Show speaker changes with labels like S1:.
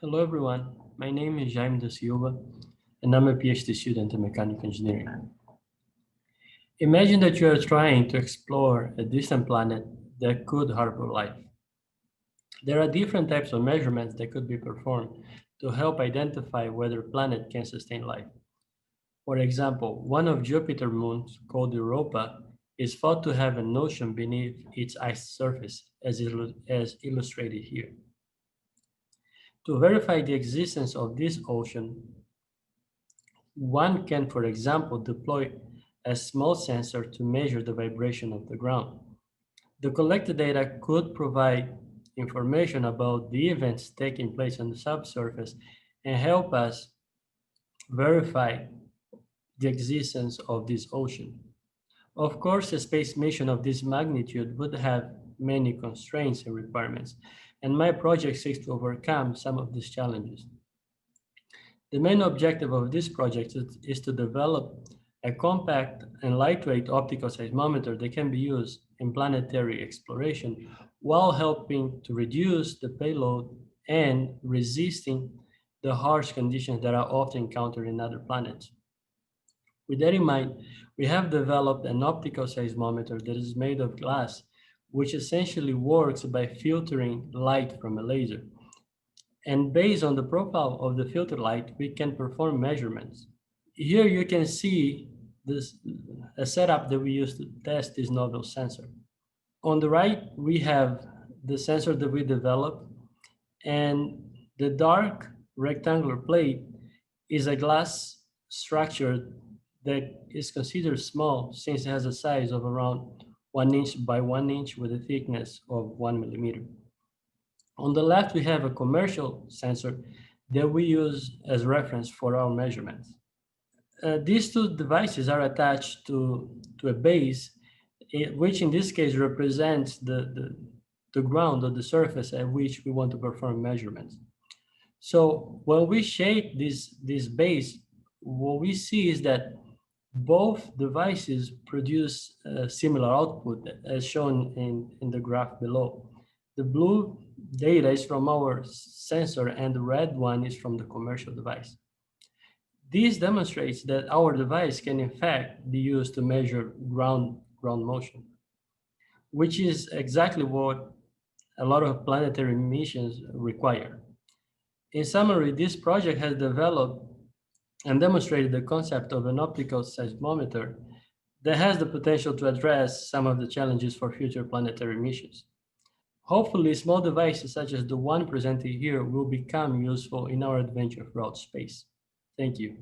S1: Hello everyone, my name is Jaime Silva and I'm a PhD student in mechanical engineering. Imagine that you are trying to explore a distant planet that could harbor life. There are different types of measurements that could be performed to help identify whether a planet can sustain life. For example, one of Jupiter's moons, called Europa, is thought to have an ocean beneath its ice surface, as illustrated here. To verify the existence of this ocean, one can, for example, deploy a small sensor to measure the vibration of the ground. The collected data could provide information about the events taking place on the subsurface and help us verify the existence of this ocean. Of course, a space mission of this magnitude would have many constraints and requirements, and my project seeks to overcome some of these challenges. The main objective of this project is to develop a compact and lightweight optical seismometer that can be used in planetary exploration while helping to reduce the payload and resisting the harsh conditions that are often encountered in other planets. With that in mind, we have developed an optical seismometer that is made of glass, which essentially works by filtering light from a laser. And based on the profile of the filter light, we can perform measurements. Here you can see this a setup that we use to test this novel sensor. On the right, we have the sensor that we developed, and the dark rectangular plate is a glass structure that is considered small since it has a size of around 1 inch by 1 inch with a thickness of 1 millimeter. On the left, we have a commercial sensor that we use as reference for our measurements. These two devices are attached to a base, which in this case represents the ground or the surface at which we want to perform measurements. So when we shape this base, what we see is that both devices produce a similar output as shown in the graph below. The blue data is from our sensor and the red one is from the commercial device. This demonstrates that our device can in fact be used to measure ground motion, which is exactly what a lot of planetary missions require. In summary, this project has developed and demonstrated the concept of an optical seismometer that has the potential to address some of the challenges for future planetary missions. Hopefully, small devices such as the one presented here will become useful in our adventure throughout space. Thank you.